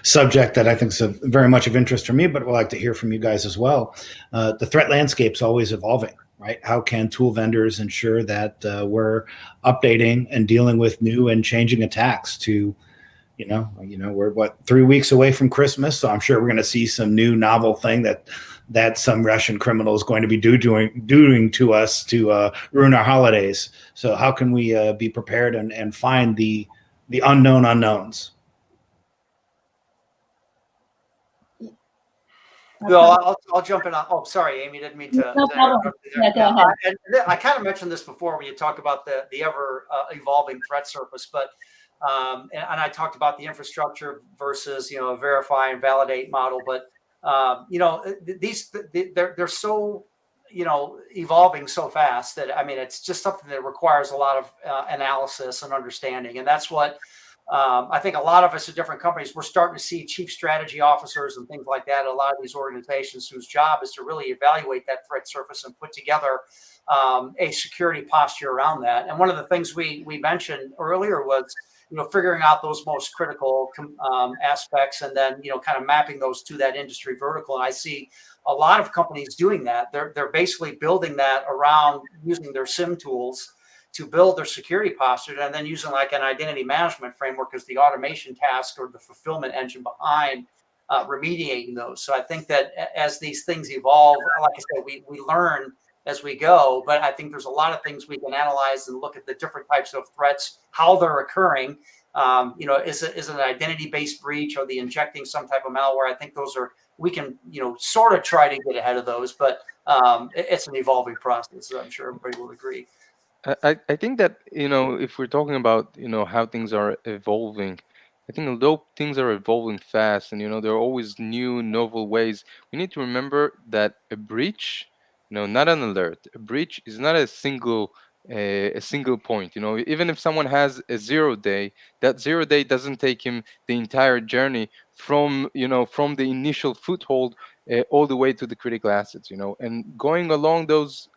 subject that I think is very much of interest for me, but would like to hear from you guys as well. The threat landscape's always evolving, right? How can tool vendors ensure that we're updating and dealing with new and changing attacks? To we're 3 weeks away from Christmas, so I'm sure we're going to see some new novel thing that some Russian criminal is going to be doing to us to ruin our holidays. So how can we be prepared and find the unknown unknowns? Well, I'll jump in. Oh, sorry, Amy, didn't mean to. No problem. Yeah, go ahead. And I kind of mentioned this before when you talk about the ever evolving threat surface, but and I talked about the infrastructure versus a verify and validate model, but they're so evolving so fast that it's just something that requires a lot of analysis and understanding, and that's what I think a lot of us at different companies, we're starting to see chief strategy officers and things like that. A lot of these organizations whose job is to really evaluate that threat surface and put together a security posture around that. And one of the things we mentioned earlier was figuring out those most critical aspects, and then kind of mapping those to that industry vertical. And I see a lot of companies doing that. They're basically building that around using their SIM tools to build their security posture, and then using like an identity management framework as the automation task or the fulfillment engine behind remediating those. So I think that as these things evolve, like I said, we learn as we go, but I think there's a lot of things we can analyze and look at the different types of threats, how they're occurring. Is it an identity-based breach, or the injecting some type of malware? I think those are, we can, sort of try to get ahead of those, but it's an evolving process. So I'm sure everybody will agree. I think that if we're talking about how things are evolving, I think although things are evolving fast, and there are always new novel ways, we need to remember that a breach, not an alert, a breach is not a single point. Even if someone has a 0 day, that 0 day doesn't take him the entire journey from from the initial foothold all the way to the critical assets. And going along those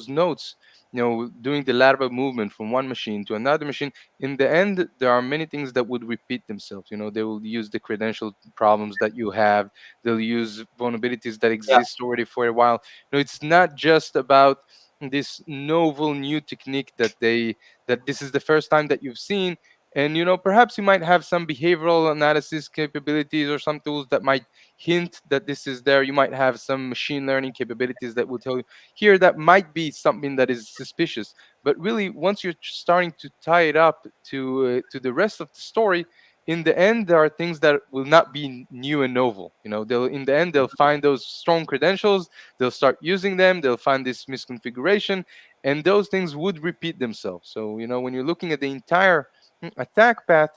notes, doing the lateral movement from one machine to another machine, in the end, there are many things that would repeat themselves. They will use the credential problems that you have. They'll use vulnerabilities that exist already for a while. It's not just about this novel new technique that this is the first time that you've seen. And perhaps you might have some behavioral analysis capabilities or some tools that might hint that this is there. You might have some machine learning capabilities that will tell you here that might be something that is suspicious. But really, once you're starting to tie it up to the rest of the story, in the end, there are things that will not be new and novel. They'll find those strong credentials, they'll start using them, they'll find this misconfiguration, and those things would repeat themselves. So when you're looking at the entire attack path,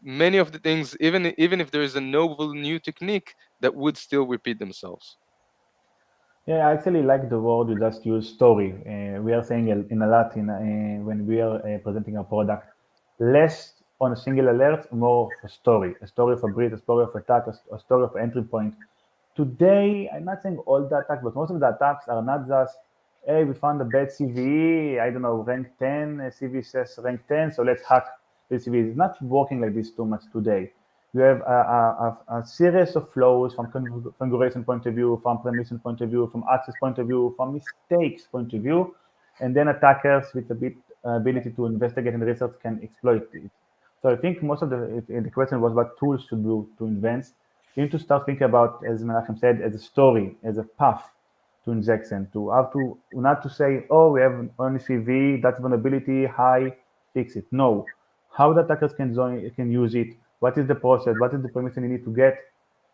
many of the things, even if there is a novel new technique, that would still repeat themselves. Yeah, I actually like the word you just used, story. We are saying in a lot when we are presenting a product, less on a single alert, more of a story of a breach, a story of attack, a story of entry point. Today, I'm not saying all the attacks, but most of the attacks are not just hey, we found a bad CV, I don't know, rank 10, CV says rank 10, so let's hack the CV. It's not working like this too much today. You have a series of flows from configuration point of view, from permission point of view, from access point of view, from mistakes point of view, and then attackers with a bit ability to investigate and research can exploit it. So I think most of the question was what tools to do to advance. You need to start thinking about, as Menachem said, as a story, as a path to injection, to how to not to say, oh, we have only CV, that's vulnerability, high, fix it. No, how the attackers can use it, what is the process, what is the permission you need to get,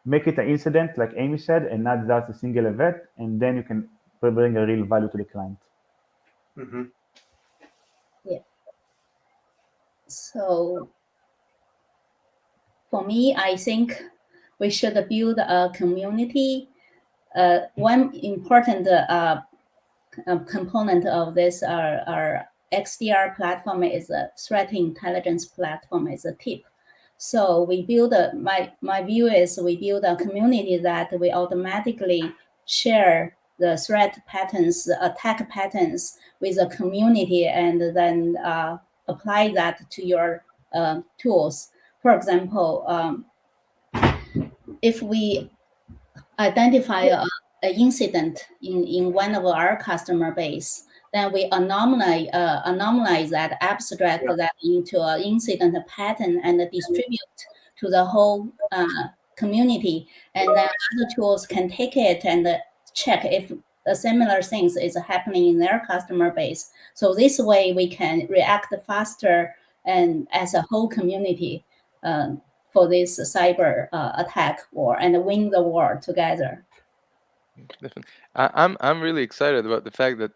make it an incident, like Amy said, and not just a single event, and then you can bring a real value to the client. Mm-hmm. Yeah. So for me, I think we should build a community. One important component of this our XDR platform is a threat intelligence platform, is a tip. So we build my view is we build a community that we automatically share the threat patterns, the attack patterns with the community, and then apply that to your tools. For example, if we identify an incident in one of our customer base, then we anomalize that, abstract that into an incident pattern and distribute to the whole community. And then other tools can take it and check if a similar things is happening in their customer base. So this way we can react faster and as a whole community for this cyber attack war and win the war together. Definitely. I'm really excited about the fact that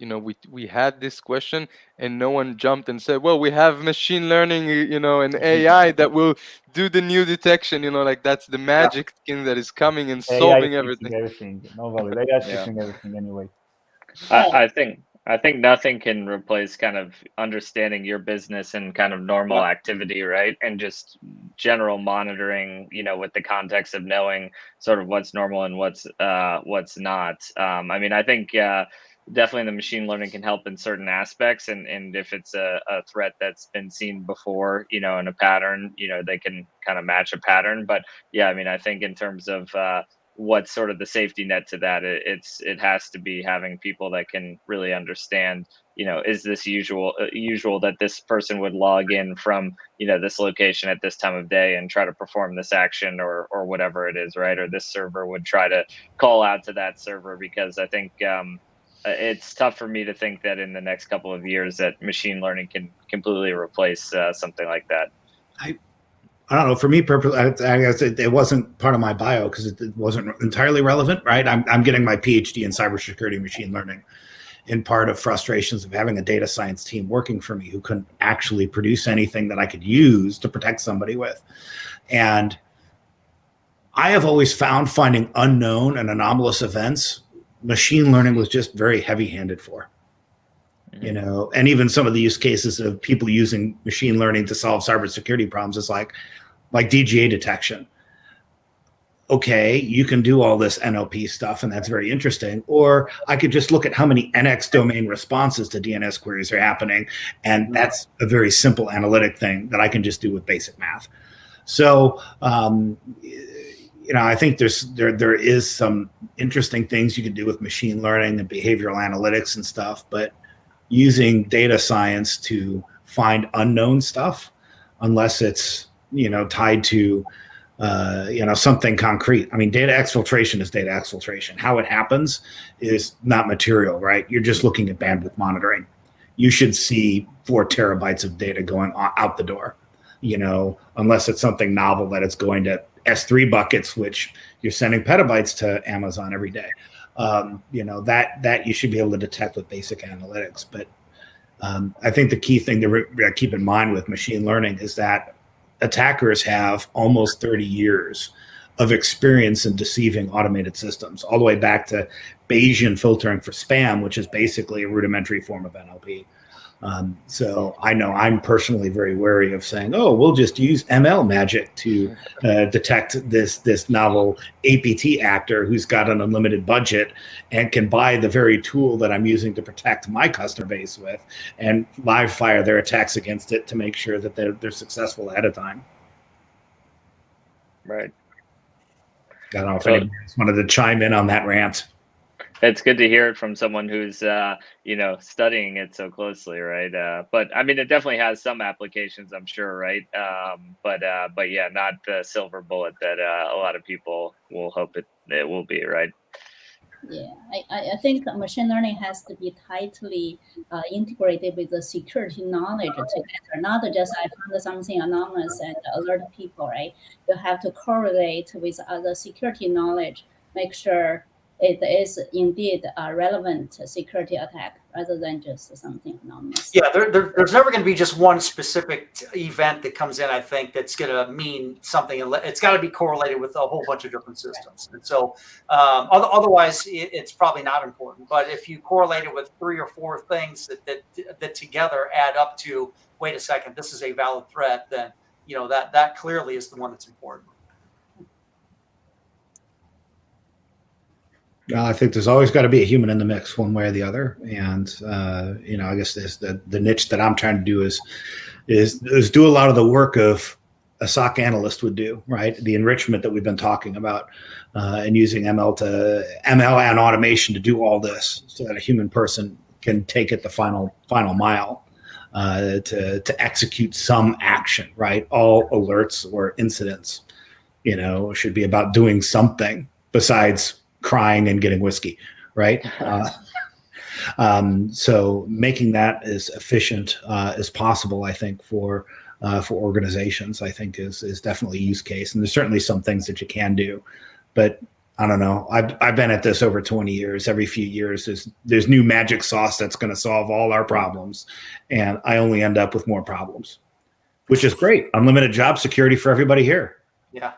we had this question and no one jumped and said, well, we have machine learning, and AI that will do the new detection, like that's the magic thing that is coming and solving everything. Everything. No worries. AI is Yeah. fixing everything anyway. I think nothing can replace kind of understanding your business and kind of normal activity, right? And just general monitoring, with the context of knowing sort of what's normal and what's not. I mean, I think definitely the machine learning can help in certain aspects, and if it's a threat that's been seen before, in a pattern, they can kind of match a pattern. But yeah, I mean, I think in terms of what's sort of the safety net to that, it has to be having people that can really understand, is this usual that this person would log in from this location at this time of day and try to perform this action or whatever it is, right? Or this server would try to call out to that server, because I think it's tough for me to think that in the next couple of years that machine learning can completely replace something like that. I don't know. For me, I guess it wasn't part of my bio because it wasn't entirely relevant, right? I'm getting my PhD in cybersecurity machine learning, in part of frustrations of having a data science team working for me who couldn't actually produce anything that I could use to protect somebody with. And I have always found finding unknown and anomalous events, machine learning was just very heavy-handed for. And even some of the use cases of people using machine learning to solve cybersecurity problems is like DGA detection. Okay, you can do all this NLP stuff, and that's very interesting. Or I could just look at how many NX domain responses to DNS queries are happening, and that's a very simple analytic thing that I can just do with basic math. So, I think there is some interesting things you can do with machine learning and behavioral analytics and stuff, but using data science to find unknown stuff, unless it's tied to something concrete. I mean, data exfiltration is data exfiltration. How it happens is not material, right? You're just looking at bandwidth monitoring. You should see 4 terabytes of data going out the door, unless it's something novel that it's going to S3 buckets, which you're sending petabytes to Amazon every day. That you should be able to detect with basic analytics. But I think the key thing to keep in mind with machine learning is that attackers have almost 30 years of experience in deceiving automated systems, all the way back to Bayesian filtering for spam, which is basically a rudimentary form of NLP. So I know I'm personally very wary of saying, "Oh, we'll just use ML magic to detect this novel APT actor who's got an unlimited budget and can buy the very tool that I'm using to protect my customer base with, and live fire their attacks against it to make sure that they're successful ahead of time." Right. I don't know if anybody else wanted to chime in on that rant. It's good to hear it from someone who's studying it so closely, right? But I mean, it definitely has some applications, I'm sure, right? But yeah, not the silver bullet that a lot of people will hope it will be, right? Yeah, I think machine learning has to be tightly integrated with the security knowledge together, not just I found something anonymous and alert people, right? You have to correlate with other security knowledge, make sure it is indeed a relevant security attack rather than just something anonymous. Yeah, there's never going to be just one specific event that comes in, I think, that's going to mean something. It's got to be correlated with a whole bunch of different systems. And so otherwise, it's probably not important. But if you correlate it with 3 or 4 things that together add up to, wait a second, this is a valid threat, then that clearly is the one that's important. I think there's always got to be a human in the mix, one way or the other. And I guess there's the niche that I'm trying to do is do a lot of the work of a SOC analyst would do, right? The enrichment that we've been talking about, and using ML and automation to do all this, so that a human person can take it the final mile to execute some action, right? All alerts or incidents, should be about doing something besides crying and getting whiskey, right? So making that as efficient as possible, I think, for organizations, I think is definitely a use case. And there's certainly some things that you can do, but I don't know. I've been at this over 20 years. Every few years, there's new magic sauce that's going to solve all our problems, and I only end up with more problems, which is great. Unlimited job security for everybody here. Yeah.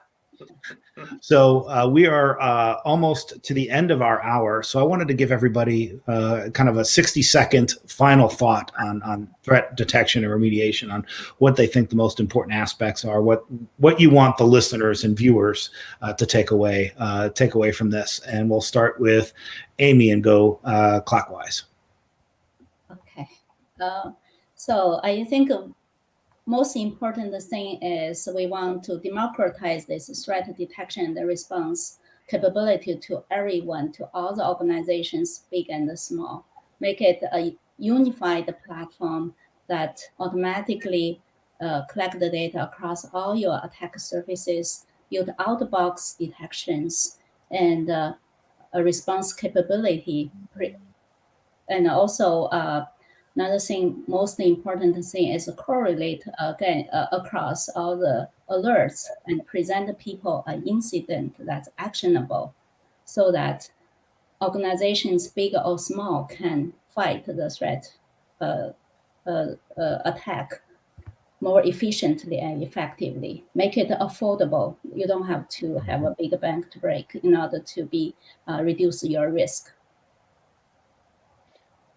So we are almost to the end of our hour. So I wanted to give everybody kind of a 60-second final thought on threat detection and remediation, on what they think the most important aspects are, what you want the listeners and viewers to take away from this. And we'll start with Amy and go clockwise. Okay. So I think most important thing is we want to democratize this threat detection and response capability to everyone, to all the organizations, big and small. Make it a unified platform that automatically collect the data across all your attack surfaces, build out-of-box detections, and a response capability. And also, another thing, most important thing is correlate again across all the alerts and present people an incident that's actionable, so that organizations, big or small, can fight the threat attack more efficiently and effectively. Make it affordable. You don't have to have a big bank to break in order to reduce your risk.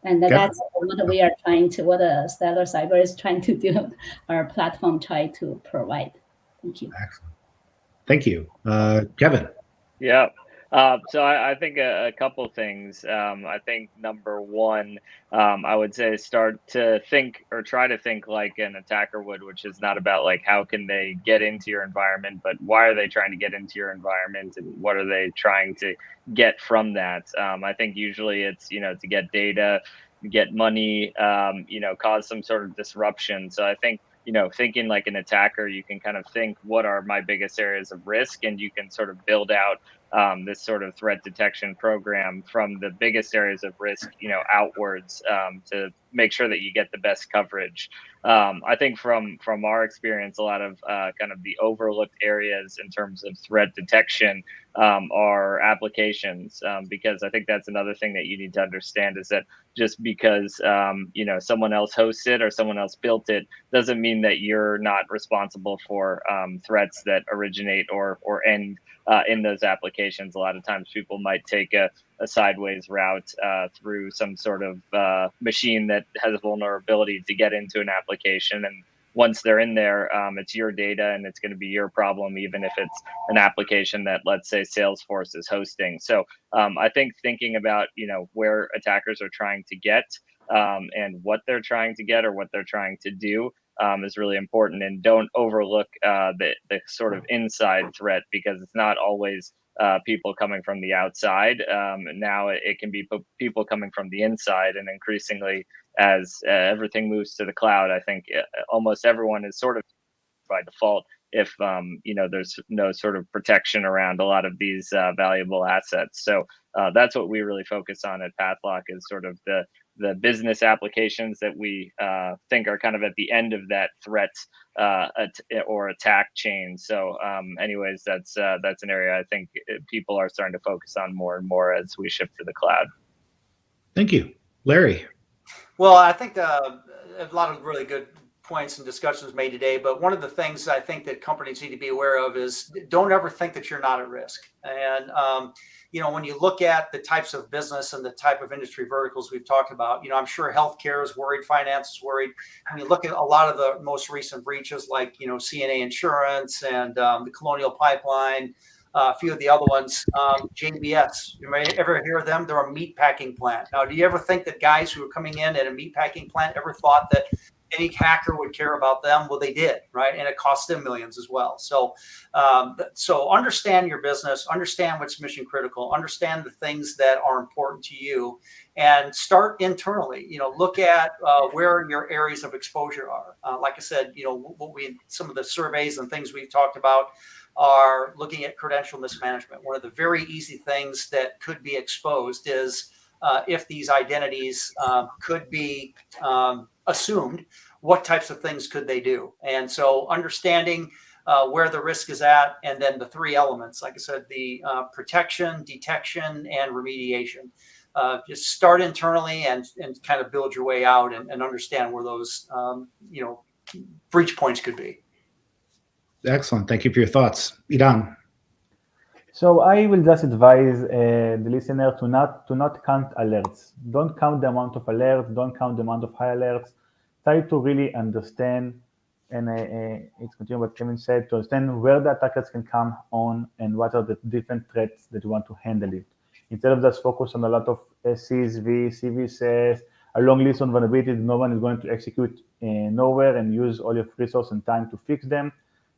And that's what we are what Stellar Cyber is trying to do, our platform try to provide. Thank you. Excellent. Thank you. Kevin. Yeah. So I think a couple things. I think number one, I would say start to think or try to think like an attacker would, which is not about like how can they get into your environment, but why are they trying to get into your environment and what are they trying to get from that? I think usually it's, to get data, get money, cause some sort of disruption. So I think, thinking like an attacker, you can kind of think, what are my biggest areas of risk? And you can sort of build out this sort of threat detection program from the biggest areas of risk, outwards, to make sure that you get the best coverage. I think from our experience, a lot of kind of the overlooked areas in terms of threat detection are applications, because I think that's another thing that you need to understand is that just because someone else hosts it or someone else built it doesn't mean that you're not responsible for threats that originate or end in those applications. A lot of times people might take a sideways route through some sort of machine that has a vulnerability to get into an application. And once they're in there, it's your data and it's going to be your problem, even if it's an application that, let's say, Salesforce is hosting. So I think thinking about, where attackers are trying to get and what they're trying to get or what they're trying to do is really important. And don't overlook the sort of inside threat, because it's not always people coming from the outside. Now it can be people coming from the inside, and increasingly as everything moves to the cloud, I think almost everyone is sort of by default if there's no sort of protection around a lot of these valuable assets. So that's what we really focus on at Pathlock, is sort of the business applications that we think are kind of at the end of that threat or attack chain. So anyways, that's an area I think people are starting to focus on more and more as we shift to the cloud. Thank you. Larry. Well, I think a lot of really good points and discussions made today, but one of the things I think that companies need to be aware of is don't ever think that you're not at risk. And when you look at the types of business and the type of industry verticals we've talked about, I'm sure healthcare is worried, finance is worried. When you look at a lot of the most recent breaches, like CNA Insurance and the Colonial Pipeline, a few of the other ones, JBS, you may ever hear of them? They're a meat packing plant. Now, do you ever think that guys who are coming in at a meat packing plant ever thought that any hacker would care about them? Well, they did, right? And it cost them millions as well. So understand your business, understand what's mission critical, understand the things that are important to you, and start internally. Look at where your areas of exposure are. Like I said, some of the surveys and things we've talked about are looking at credential mismanagement. One of the very easy things that could be exposed is if these identities could be assumed, what types of things could they do? And so understanding where the risk is at, and then the three elements, like I said, the protection, detection, and remediation. Just start internally and kind of build your way out and understand where those breach points could be. Excellent. Thank you for your thoughts. Idan. So I will just advise the listener to not count alerts. Don't count the amount of alerts. Don't count the amount of high alerts. Try to really understand, and it's continuing what Kevin said, to understand where the attackers can come on and what are the different threats that you want to handle it. Instead of just focus on a lot of CSV, CVSS, a long list of vulnerabilities no one is going to execute nowhere, and use all your resources and time to fix them.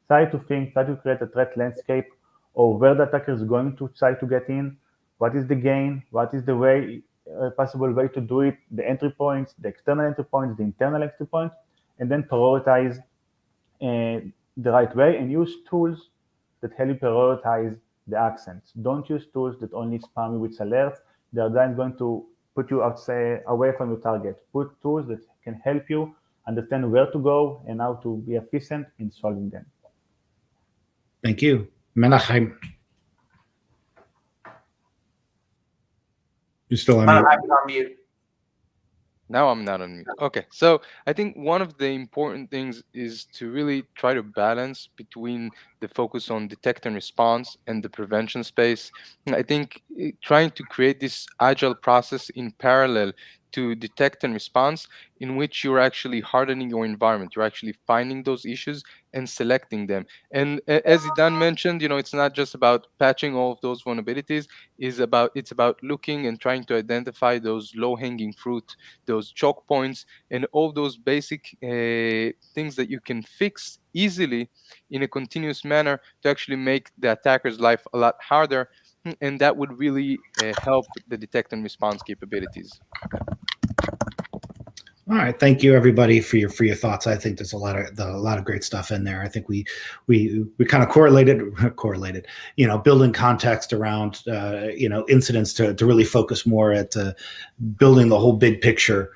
Try to create a threat landscape, or where the attacker is going to try to get in, what is the gain, what is the possible way to do it, the entry points, the external entry points, the internal entry points, and then prioritize the right way, and use tools that help you prioritize the accents. Don't use tools that only spam you with alerts. They are then going to put you away from your target. Put tools that can help you understand where to go and how to be efficient in solving them. Thank you. Menachem. You're still on mute. I'm on mute. Now I'm not on mute. Okay, so I think one of the important things is to really try to balance between the focus on detect and response and the prevention space. I think trying to create this agile process in parallel to detect and response, in which you're actually hardening your environment. You're actually finding those issues and selecting them. And as Idan mentioned, it's not just about patching all of those vulnerabilities. It's about looking and trying to identify those low-hanging fruit, those choke points, and all those basic things that you can fix easily in a continuous manner to actually make the attacker's life a lot harder. And that would really help the detect and response capabilities. All right, thank you everybody for your thoughts. I think there's a lot of great stuff in there. I think we kind of correlated, building context around incidents to really focus more at building the whole big picture.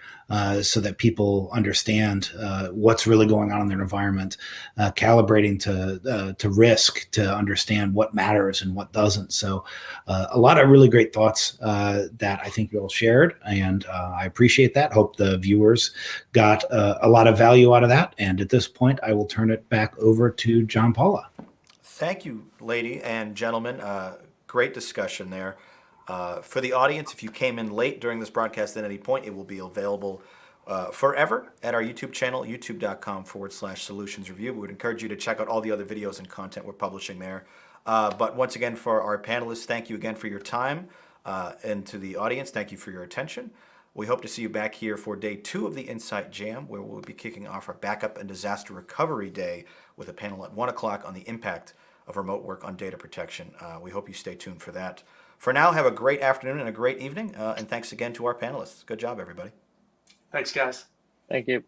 So that people understand what's really going on in their environment, calibrating to risk, to understand what matters and what doesn't. So a lot of really great thoughts that I think you all shared, and I appreciate that. Hope the viewers got a lot of value out of that. And at this point, I will turn it back over to John Paula. Thank you, lady and gentlemen. Great discussion there. For the audience, if you came in late during this broadcast at any point, it will be available forever at our YouTube channel, youtube.com/solutions review. We would encourage you to check out all the other videos and content we're publishing there. But once again, for our panelists, thank you again for your time. And to the audience, thank you for your attention. We hope to see you back here for day 2 of the Insight Jam, where we'll be kicking off our Backup and Disaster Recovery Day with a panel at 1 o'clock on the impact of remote work on data protection. We hope you stay tuned for that. For now, have a great afternoon and a great evening, and thanks again to our panelists. Good job, everybody. Thanks, guys. Thank you.